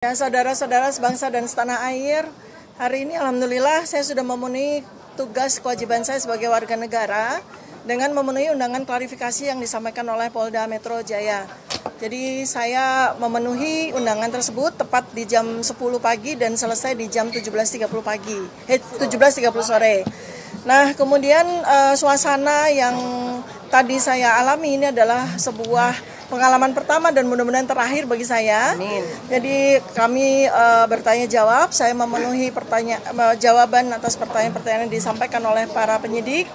Ya, saudara-saudara sebangsa dan setanah air, hari ini alhamdulillah saya sudah memenuhi tugas kewajiban saya sebagai warga negara dengan memenuhi undangan klarifikasi yang disampaikan oleh Polda Metro Jaya. Jadi saya memenuhi undangan tersebut tepat di jam 10 pagi dan selesai di jam 17.30 pagi, 17.30 sore. Nah, kemudian suasana yang tadi saya alami ini adalah sebuah pengalaman pertama dan mudah-mudahan terakhir bagi saya. Amin. Jadi kami bertanya jawab, saya memenuhi jawaban atas pertanyaan-pertanyaan yang disampaikan oleh para penyidik.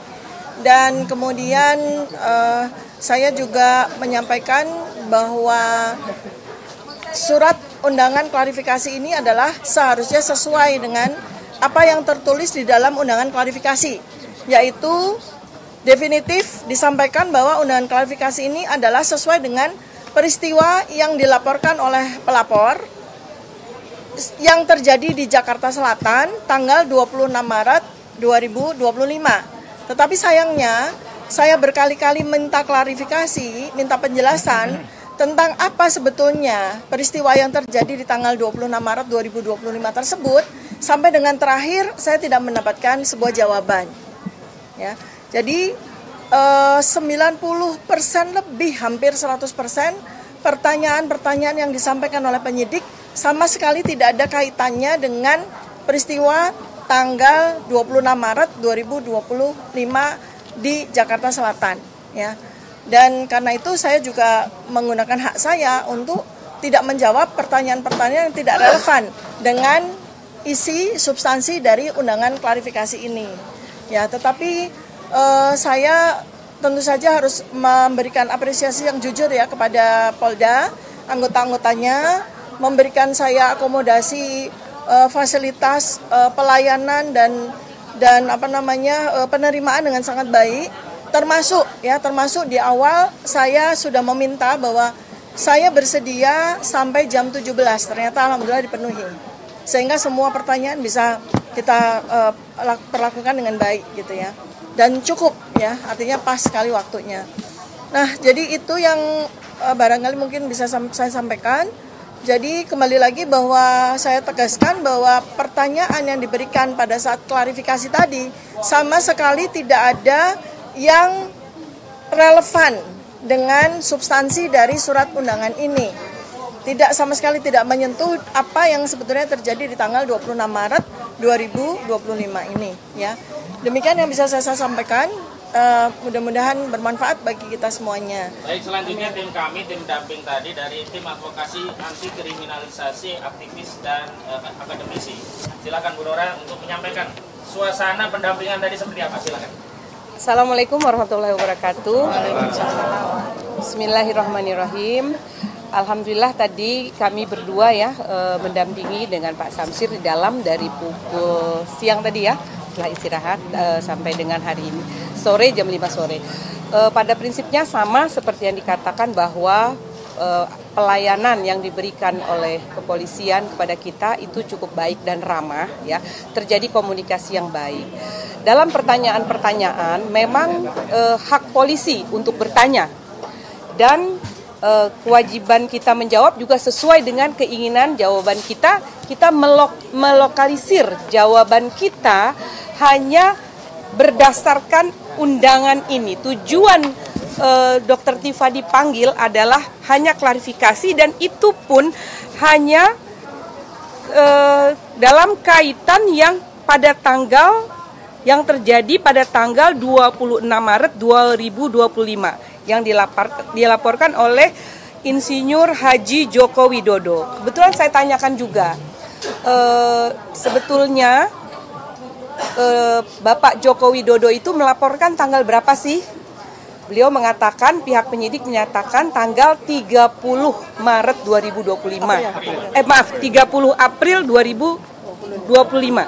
Dan kemudian saya juga menyampaikan bahwa surat undangan klarifikasi ini adalah seharusnya sesuai dengan apa yang tertulis di dalam undangan klarifikasi, yaitu definitif disampaikan bahwa undangan klarifikasi ini adalah sesuai dengan peristiwa yang dilaporkan oleh pelapor yang terjadi di Jakarta Selatan tanggal 26 Maret 2025. Tetapi sayangnya saya berkali-kali minta klarifikasi, minta penjelasan tentang apa sebetulnya peristiwa yang terjadi di tanggal 26 Maret 2025 tersebut, sampai dengan terakhir saya tidak mendapatkan sebuah jawaban. Ya. Jadi 90% lebih, hampir 100% pertanyaan-pertanyaan yang disampaikan oleh penyidik sama sekali tidak ada kaitannya dengan peristiwa tanggal 26 Maret 2025 di Jakarta Selatan, ya. Dan karena itu saya juga menggunakan hak saya untuk tidak menjawab pertanyaan-pertanyaan yang tidak relevan dengan isi substansi dari undangan klarifikasi ini. Ya, tetapi saya tentu saja harus memberikan apresiasi yang jujur ya kepada Polda, anggota-anggotanya, memberikan saya akomodasi fasilitas pelayanan dan penerimaan dengan sangat baik, termasuk di awal saya sudah meminta bahwa saya bersedia sampai jam 17, ternyata alhamdulillah dipenuhi, sehingga semua pertanyaan bisa kita perlakukan dengan baik gitu ya, dan cukup ya, artinya pas sekali waktunya. Nah, jadi itu yang barangkali mungkin bisa saya sampaikan. Jadi kembali lagi bahwa saya tegaskan bahwa pertanyaan yang diberikan pada saat klarifikasi tadi sama sekali tidak ada yang relevan dengan substansi dari surat undangan ini. Tidak, sama sekali tidak menyentuh apa yang sebetulnya terjadi di tanggal 26 Maret 2025 ini, ya. Demikian yang bisa saya sampaikan. Mudah-mudahan bermanfaat bagi kita semuanya. Baik, selanjutnya tim kami, tim damping tadi dari tim advokasi anti kriminalisasi aktivis dan akademisi. Silakan Bu Nora untuk menyampaikan suasana pendampingan tadi seperti apa, silakan. Assalamualaikum warahmatullahi wabarakatuh. Bismillahirrahmanirrahim. Alhamdulillah tadi kami berdua ya mendampingi dengan Pak Samsir di dalam dari pukul siang tadi ya, setelah istirahat sampai dengan hari ini sore jam 5 sore. Pada prinsipnya sama seperti yang dikatakan bahwa pelayanan yang diberikan oleh kepolisian kepada kita itu cukup baik dan ramah ya. Terjadi komunikasi yang baik. Dalam pertanyaan-pertanyaan memang hak polisi untuk bertanya dan kewajiban kita menjawab juga sesuai dengan keinginan jawaban kita. Kita melokalisir jawaban kita hanya berdasarkan undangan ini. Tujuan Dr. Tifa dipanggil adalah hanya klarifikasi, dan itu pun hanya dalam kaitan yang pada tanggal yang terjadi pada tanggal 26 Maret 2025 yang dilaporkan oleh Insinyur Haji Joko Widodo. Kebetulan saya tanyakan juga, sebetulnya Bapak Joko Widodo itu melaporkan tanggal berapa sih? Beliau mengatakan, pihak penyidik menyatakan tanggal 30 Maret 2025. 30 April 2025.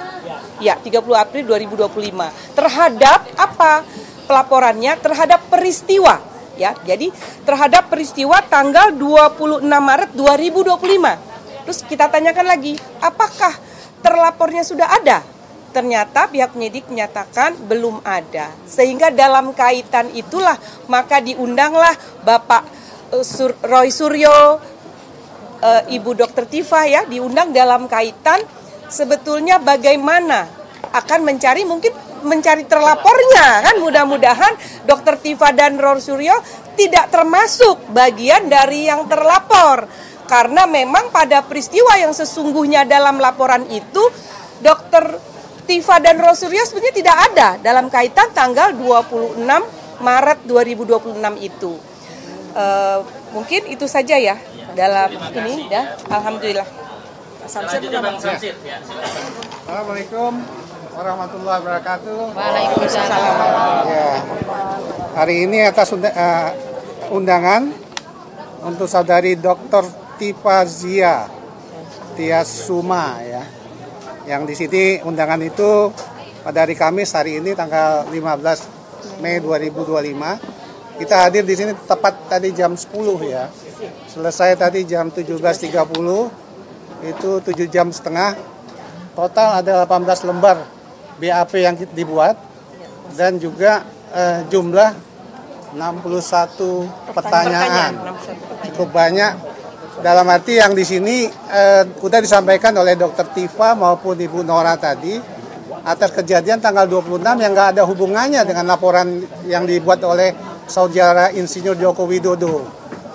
Ya, 30 April 2025. Terhadap apa pelaporannya? Terhadap peristiwa. Ya, jadi terhadap peristiwa tanggal 26 Maret 2025. Terus kita tanyakan lagi, apakah terlapornya sudah ada? Ternyata pihak penyidik menyatakan belum ada. Sehingga dalam kaitan itulah maka diundanglah Bapak Roy Suryo, Ibu Dr. Tifa ya diundang dalam kaitan sebetulnya bagaimana akan mencari terlapornya kan, mudah-mudahan Dr. Tifa dan Ror Suryo tidak termasuk bagian dari yang terlapor karena memang pada peristiwa yang sesungguhnya dalam laporan itu Dr. Tifa dan Ror Suryo sebenarnya tidak ada dalam kaitan tanggal 26 Maret 2026 itu. Mungkin itu saja ya dalam ini ya. Alhamdulillah. Selanjutnya Bang Samsir ya. Assalamualaikum warahmatullahi wabarakatuh. Waalaikumsalam. Ya, hari ini atas undangan untuk saudari Dr. Tifa Zia Tiasuma ya. Yang di sini undangan itu pada hari Kamis hari ini tanggal 15 Mei 2025. Kita hadir di sini tepat tadi jam 10 ya. Selesai tadi jam 17.30. Itu 7 jam setengah. Total ada 18 lembar BAP yang dibuat dan juga jumlah 61 pertanyaan. Cukup banyak. Dalam arti yang di sini sudah disampaikan oleh Dr. Tifa maupun Ibu Nora tadi atas kejadian tanggal 26 yang nggak ada hubungannya dengan laporan yang dibuat oleh Saudara Insinyur Joko Widodo.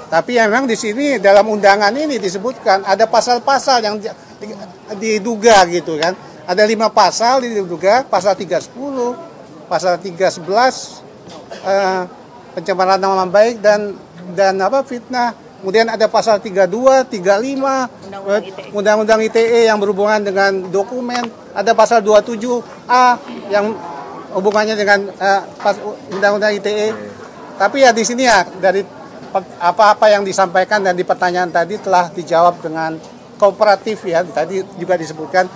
Tapi memang di sini dalam undangan ini disebutkan ada pasal-pasal yang diduga gitu kan. Ada 5 pasal diduga, pasal 310, pasal 311, pencemaran nama baik dan fitnah. Kemudian ada pasal 32, 35, Undang-Undang ITE yang berhubungan dengan dokumen. Ada pasal 27A yang hubungannya dengan Undang-Undang ITE. Tapi ya di sini ya dari apa-apa yang disampaikan dan di pertanyaan tadi telah dijawab dengan kooperatif ya. Tadi juga disebutkan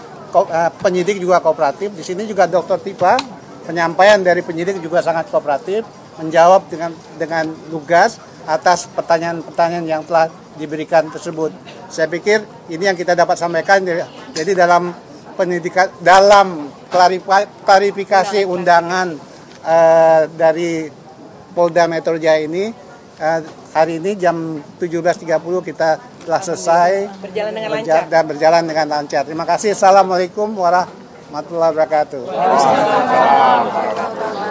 penyidik juga kooperatif. Di sini juga Dr. Tifa penyampaian dari penyidik juga sangat kooperatif, menjawab dengan lugas atas pertanyaan-pertanyaan yang telah diberikan tersebut. Saya pikir ini yang kita dapat sampaikan. Jadi dalam pendidikan, dalam klarifikasi undangan dari Polda Metro Jaya ini hari ini jam 17.30 kita telah selesai Berjalan dengan lancar. dan berjalan dengan lancar. Terima kasih. Assalamualaikum warahmatullahi wabarakatuh.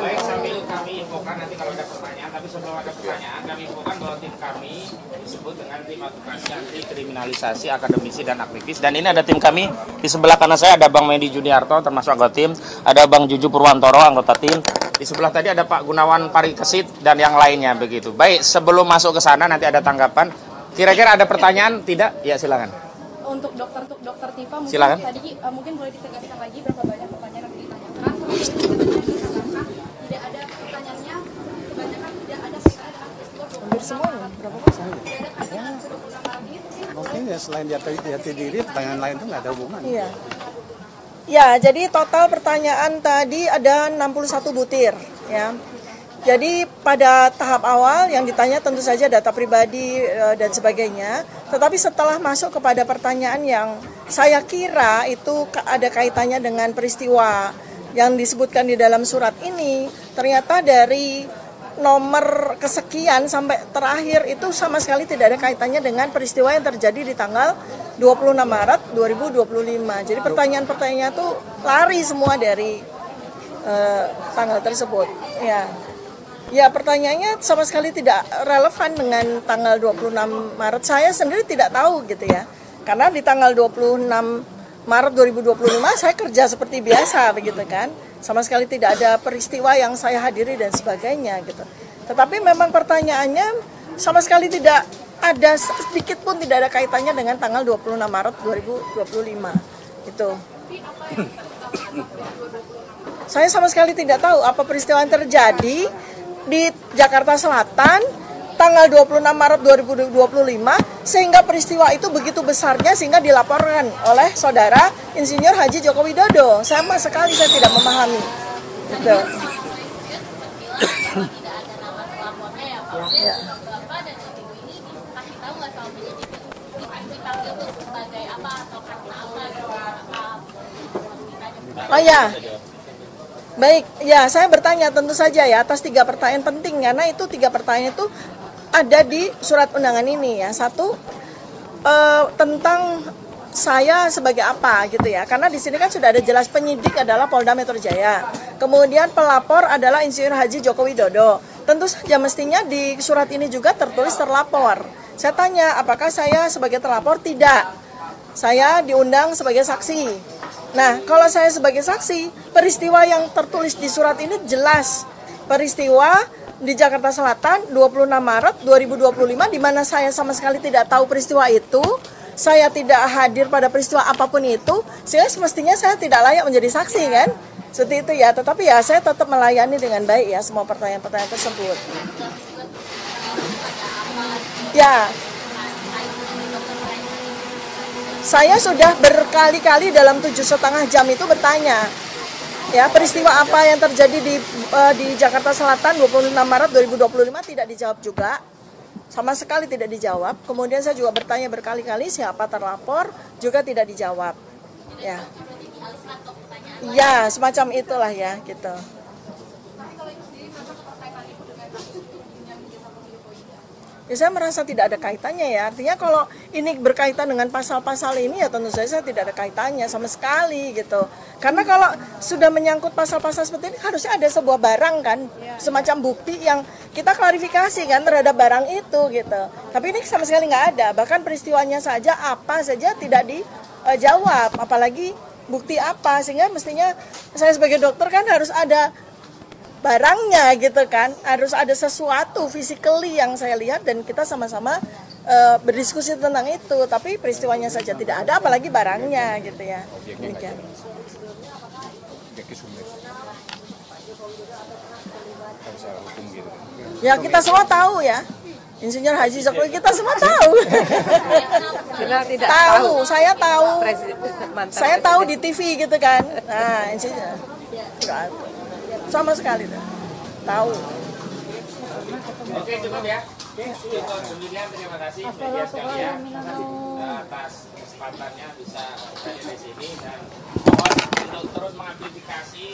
Baik, sambil kami infokan nanti kalau ada pertanyaan, tapi sebelum ada pertanyaan kami infokan bahwa tim kami disebut dengan tim advokasi anti kriminalisasi akademisi dan aktivis. Dan ini ada tim kami di sebelah kanan saya ada Bang Medi Juniarto termasuk anggota tim, ada Bang Juju Purwantoro anggota tim. Di sebelah tadi ada Pak Gunawan Parikesit dan yang lainnya begitu. Baik, sebelum masuk ke sana nanti ada tanggapan. Kira-kira ada pertanyaan? Tidak? Ya silakan. Untuk dokter Tifa mungkin silakan. Tadi mungkin boleh ditegaskan lagi berapa banyak pertanyaan yang ditanyakan. Tidak ada pertanyaannya, kebanyakan tidak ada kaitannya dengan peristiwa. Hampir semuanya, berapa pasal? Mungkin ya selain jati diri, pertanyaan lain itu nggak ada hubungan. Iya. Ya, jadi total pertanyaan tadi ada 61 butir, ya. Jadi pada tahap awal yang ditanya tentu saja data pribadi dan sebagainya. Tetapi setelah masuk kepada pertanyaan yang saya kira itu ada kaitannya dengan peristiwa yang disebutkan di dalam surat ini, ternyata dari nomor kesekian sampai terakhir itu sama sekali tidak ada kaitannya dengan peristiwa yang terjadi di tanggal 26 Maret 2025. Jadi pertanyaan-pertanyaan itu lari semua dari tanggal tersebut. Ya, pertanyaannya sama sekali tidak relevan dengan tanggal 26 Maret. Saya sendiri tidak tahu gitu ya. Karena di tanggal 26 Maret 2025 saya kerja seperti biasa begitu kan. Sama sekali tidak ada peristiwa yang saya hadiri dan sebagainya gitu. Tetapi memang pertanyaannya sama sekali tidak ada, sedikit pun tidak ada kaitannya dengan tanggal 26 Maret 2025 itu. Saya sama sekali tidak tahu apa peristiwa yang terjadi di Jakarta Selatan tanggal 26 Maret 2025 sehingga peristiwa itu begitu besarnya sehingga dilaporkan oleh Saudara Insinyur Haji Joko Widodo. Sama sekali saya tidak memahami. Gitu. Ya. Oh ya, baik, ya saya bertanya tentu saja ya atas 3 pertanyaan penting karena itu 3 pertanyaan itu ada di surat undangan ini ya. Satu, tentang saya sebagai apa gitu ya, karena di sini kan sudah ada jelas penyidik adalah Polda Metro Jaya, kemudian pelapor adalah Insinyur Haji Joko Widodo. Tentu saja mestinya di surat ini juga tertulis terlapor. Saya tanya apakah saya sebagai terlapor? Tidak, saya diundang sebagai saksi. Nah, kalau saya sebagai saksi, peristiwa yang tertulis di surat ini jelas, peristiwa di Jakarta Selatan 26 Maret 2025 di mana saya sama sekali tidak tahu peristiwa itu. Saya tidak hadir pada peristiwa apapun itu, sehingga semestinya saya tidak layak menjadi saksi kan? Seperti itu ya, tetapi ya saya tetap melayani dengan baik ya semua pertanyaan-pertanyaan tersebut. Ya, saya sudah berkali-kali dalam 7,5 jam itu bertanya, ya peristiwa apa yang terjadi di Jakarta Selatan 26 Maret 2025 tidak dijawab juga. Sama sekali tidak dijawab. Kemudian saya juga bertanya berkali-kali siapa terlapor, juga tidak dijawab. Ya, ya semacam itulah ya gitu. Ya saya merasa tidak ada kaitannya ya. Artinya kalau ini berkaitan dengan pasal-pasal ini ya tentu saja saya tidak ada kaitannya sama sekali gitu. Karena kalau sudah menyangkut pasal-pasal seperti ini harusnya ada sebuah barang kan, semacam bukti yang kita klarifikasi kan terhadap barang itu gitu. Tapi ini sama sekali nggak ada. Bahkan peristiwanya saja apa saja tidak dijawab, apalagi bukti apa. Sehingga mestinya saya sebagai dokter kan harus ada barangnya gitu kan, harus ada sesuatu physically yang saya lihat dan kita sama-sama berdiskusi tentang itu, tapi peristiwanya saja tidak ada apalagi barangnya gitu ya. Demikian. Ya kita semua tahu ya, Insinyur Haji Jokowi kita semua tahu. Tidak tahu, saya tahu, saya tahu presiden. di TV gitu kan. Nah, Insinyur sama sekali tahu. Oke, cukup ya. Cukup demikian, terima kasih media sekalian atas kesempatannya bisa hadir di sini dan mohon untuk terus mengamplifikasi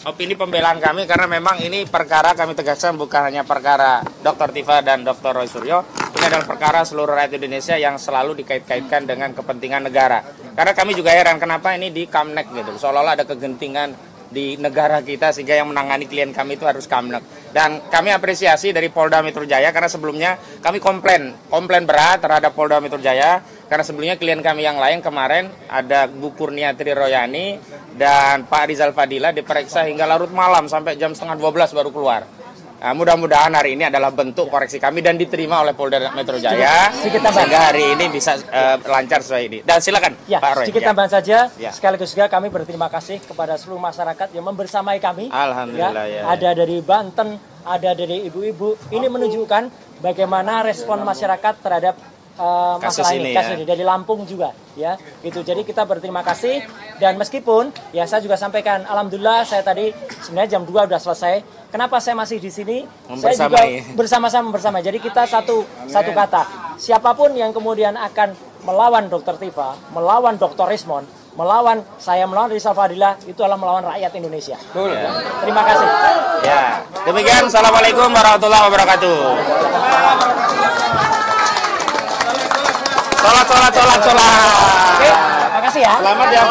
opini pembelaan kami karena memang ini perkara kami tegaskan bukan hanya perkara Dr. Tifa dan Dr. Roy Suryo, ini adalah perkara seluruh rakyat Indonesia yang selalu dikait-kaitkan dengan kepentingan negara. Karena kami juga heran kenapa ini di Kamnek gitu, seolah-olah ada kegentingan di negara kita sehingga yang menangani klien kami itu harus Kamnek. Dan kami apresiasi dari Polda Metro Jaya karena sebelumnya kami komplain berat terhadap Polda Metro Jaya karena sebelumnya klien kami yang lain kemarin ada Bu Kurniatri Royani dan Pak Rizal Fadila diperiksa hingga larut malam sampai jam 11:30 baru keluar. Nah, mudah-mudahan hari ini adalah bentuk koreksi kami dan diterima oleh Polda Metro Jaya sehingga hari ini bisa lancar sesuai ini. Dan silakan ya, Pak Roy. Sedikit tambahan saja, sekaligus juga kami berterima kasih kepada seluruh masyarakat yang membersamai kami. Alhamdulillah ya. Ada dari Banten, ada dari ibu-ibu. Ini menunjukkan bagaimana respon masyarakat terhadap masalah ini, kasus ini dari Lampung juga ya gitu. Jadi kita berterima kasih dan meskipun ya saya juga sampaikan alhamdulillah saya tadi sebenarnya jam 2 udah selesai. Kenapa saya masih di sini? Saya juga bersama. Jadi kita satu kata. Siapapun yang kemudian akan melawan Dr. Tifa, melawan Dr. Rismond, melawan Rizal Fadila itu adalah melawan rakyat Indonesia. Ya. Terima kasih. Ya, demikian. Assalamualaikum warahmatullahi wabarakatuh. Sholat. Oke, makasih ya. Selamat ya,